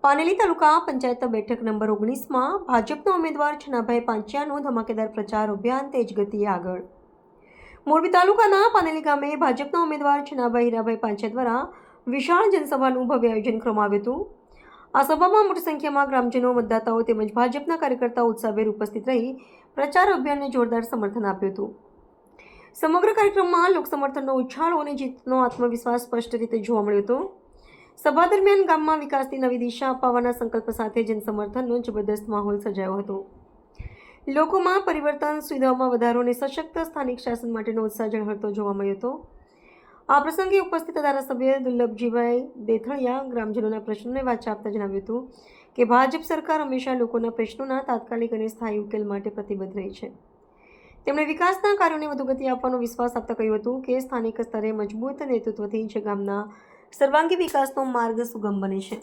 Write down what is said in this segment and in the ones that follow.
પાનેલી તાલુકા પંચાયત બેઠક નંબર 19માં ભાજપના ઉમેદવાર છનાભાઈ પાંચિયાનો ધમાકેદાર પ્રચાર અભિયાન તેજ ગતિએ આગળ. મોરબી તાલુકાના પાનેલી ગામે ભાજપના ઉમેદવાર છનાભાઈ હીરાભાઈ પાંચિયા દ્વારા વિશાળ જનસભાનું ભવ્ય આયોજન કરવામાં આવ્યું હતું. આ સભામાં મોટી સંખ્યામાં ગ્રામજનો, મતદાતાઓ તેમજ ભાજપના કાર્યકર્તાઓ ઉત્સાહભેર ઉપસ્થિત રહી પ્રચાર અભિયાનને જોરદાર સમર્થન આપ્યું હતું. સમગ્ર કાર્યક્રમમાં લોક સમર્થનનો ઉછાળો અને જીતનો આત્મવિશ્વાસ સ્પષ્ટ રીતે જોવા મળ્યો હતો. સભા દરમિયાન ગામમાં વિકાસની નવી દિશા અપાવવાના સંકલ્પ સાથે જનસમર્થનનો જબરદસ્ત માહોલ સર્જાયો હતો. લોકોમાં પરિવર્તન, સુવિધાઓમાં વધારો અને સશક્ત સ્થાનિક શાસન માટેનો ઉત્સાહ ઝળહળતો જોવા મળ્યો હતો. આ પ્રસંગે ઉપસ્થિત ધારાસભ્ય દુર્લભજીભાઈ દેથળિયા ગ્રામજનોના પ્રશ્નોને વાચા આપતા જણાવ્યું હતું કે ભાજપ સરકાર હંમેશા લોકોના પ્રશ્નોના તાત્કાલિક અને સ્થાયી ઉકેલ માટે પ્રતિબદ્ધ રહી છે. તેમણે વિકાસના કાર્યોને વધુ ગતિ આપવાનો વિશ્વાસ આપતા કહ્યું હતું કે સ્થાનિક સ્તરે મજબૂત નેતૃત્વથી જ ગામના સર્વાંગી વિકાસનો માર્ગ સુગમ બને છે.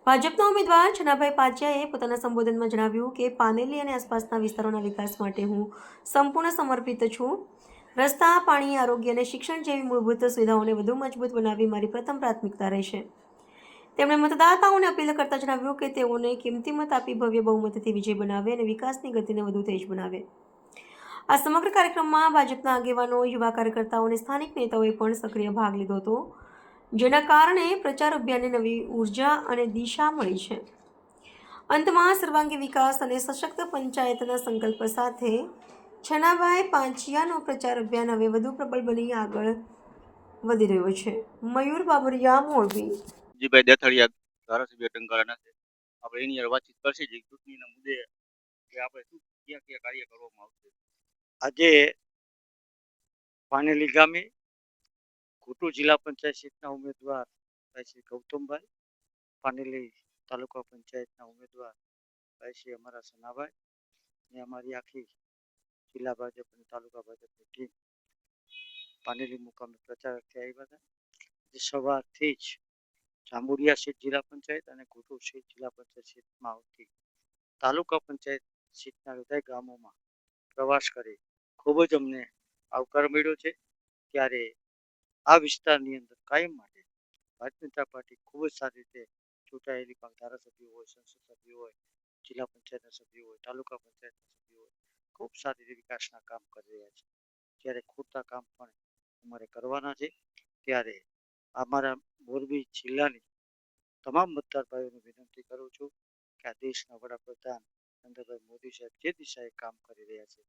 ભાજપના ઉમેદવાર છનાભાઈ પાંચિયાએ પોતાના સંબોધનમાં જણાવ્યું કે પાનેલી અને આસપાસના વિસ્તારોના વિકાસ માટે હું સંપૂર્ણ સમર્પિત છું. રસ્તા, પાણી, આરોગ્ય અને શિક્ષણ જેવી મૂળભૂત સુવિધાઓને વધુ મજબૂત બનાવવી મારી પ્રથમ પ્રાથમિકતા રહેશે. તેમણે મતદાતાઓને અપીલ કરતા જણાવ્યું કે તેઓને કિંમતી મત આપી ભવ્ય બહુમતીથી વિજય બનાવે અને વિકાસની ગતિને વધુ તેજ બનાવે. આ સમગ્ર કાર્યક્રમમાં ભાજપના આગેવાનો, યુવા કાર્યકર્તાઓ અને સ્થાનિક નેતાઓએ પણ સક્રિય ભાગ લીધો હતો, જેના કારણે પ્રચાર અભિયાનને નવી ઉર્જા અને દિશા મળી છે. અંતમાં સર્વાંગી વિકાસ અને સશક્ત પંચાયતના સંકલ્પ સાથે છનાભાઈ પાંચિયાનો પ્રચાર અભિયાન હવે વધુ પ્રબળ બની આગળ વધી રહ્યો છે. મયુર બાબરિયા, મોરબી. જીભાઈ દેથળિયા ધારાસભ્ય ટંકારાના છે. આપણે એની યાર વાતચીત કરશે જે ચૂંટણીના મુદ્દે કે આપણે શું ક્યાં કાર્ય કરવામાં આવશે. આજે પાનેલી ગામે ઘોટુ જિલ્લા પંચાયત સીટના ઉમેદવાર ભાઈ શ્રી ગૌતમભાઈ, પાનેલી તાલુકા પંચાયતના ઉમેદવાર ભાઈ શ્રી અમારા સનાભાઈ ને અમારી આખી જિલ્લા ભાજપ અને તાલુકા ભાજપની ટીમ પાનેલી મુકામે પ્રચાર અર્થે આવ્યા હતા. સવારથી જ જાંબુડિયા સીટ જિલ્લા પંચાયત અને ઘોટુ સીટ જિલ્લા પંચાયત સીટમાં આવતી તાલુકા પંચાયત સીટના બધા ગામોમાં પ્રવાસ કરી ખૂબ જ અમને આવકાર મળ્યો છે. ત્યારે આ વિસ્તારની અંદર કાયમ માટે ભારતીય જનતા પાર્ટી ખૂબ જ સારી રીતે ચૂંટાયેલી ધારાસભ્યો હોય, સંસદ સભ્યો હોય, જિલ્લા પંચાયતના સભ્યો હોય, તાલુકા પંચાયતના સભ્યો હોય, ખૂબ સારી રીતે વિકાસના કામ કરી રહ્યા છે. ત્યારે ખૂટતા કામ પણ અમારે કરવાના છે. ત્યારે અમારા મોરબી જિલ્લાની તમામ મતદાર ભાઈઓને વિનંતી કરું છું કે આ દેશના વડાપ્રધાન નરેન્દ્રભાઈ મોદી સાહેબ જે દિશાએ કામ કરી રહ્યા છે,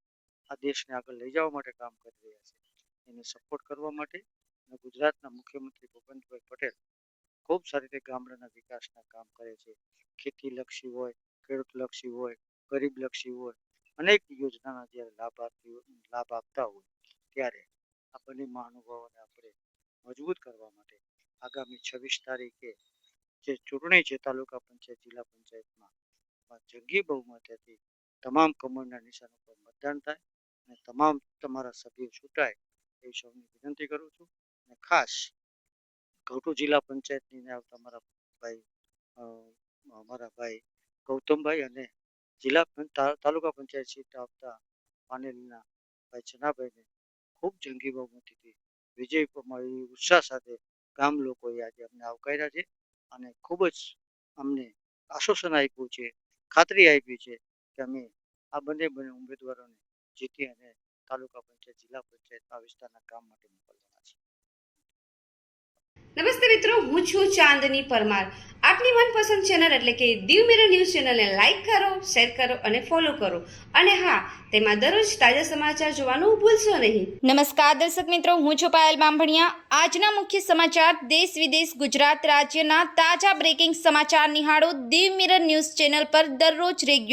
આ દેશને આગળ લઈ જવા માટે કામ કરી રહ્યા છે, એને સપોર્ટ કરવા માટે અને ગુજરાતના મુખ્યમંત્રી ભૂપેન્દ્રભાઈ પટેલ ખૂબ સારી રીતે ગામડાના વિકાસના કામ કરે છે. ખેતીલક્ષી હોય, ખેડૂતલક્ષી હોય, ગરીબલક્ષી હોય, અનેક યોજનાના જ્યારે લાભ આપતા હોય ત્યારે આ બંને મહાનુભાવોને આપણે મજબૂત કરવા માટે આગામી 26 તારીખે જે ચૂંટણી છે તાલુકા પંચાયત જિલ્લા પંચાયતમાં જંગી બહુમતીથી તમામ કમળના નિશાન ઉપર મતદાન થાય અને તમામ તમારા સભ્યો ચૂંટાય એવી સૌની વિનંતી કરું છું. અને ખાસ ઘોટુ જિલ્લા પંચાયતની આવતા અમારા ભાઈ ગૌતમભાઈ અને જિલ્લા તાલુકા પંચાયત સીટ આવતા પાનેલીના ભાઈ છનાભાઈને ખૂબ જંગી બહુમતીથી વિજય મળી ઉત્સાહ સાથે ગામ લોકોએ આજે અમને આવકાર્યા છે અને ખૂબ જ અમને આશ્વાસન આપ્યું છે, ખાતરી આપી છે કે અમે આ બંને ઉમેદવારોને જીતી અને તાલુકા પંચાયત જિલ્લા પંચાયતના વિસ્તારના કામ માટે મોકલવાના છે. નમસ્તે મિત્રો, હું છું ચાંદની પરમાર. આપની મનપસંદ ચેનલ એટલે કે દીવ મિરર ન્યૂઝ ચેનલને લાઈક કરો, શેર કરો અને ફોલો કરો. અને હા, તેમાં દરરોજ તાજા સમાચાર જોવાનું ભૂલશો નહીં. નમસ્કાર દર્શક મિત્રો, હું છું પાયલ બામભણિયા. આજના મુખ્ય સમાચાર દેશ વિદેશ ગુજરાત રાજ્યના તાજા બ્રેકિંગ સમાચાર નિહાળો દીવ મિરર ન્યૂઝ ચેનલ પર દરરોજ રેગ્યુલર.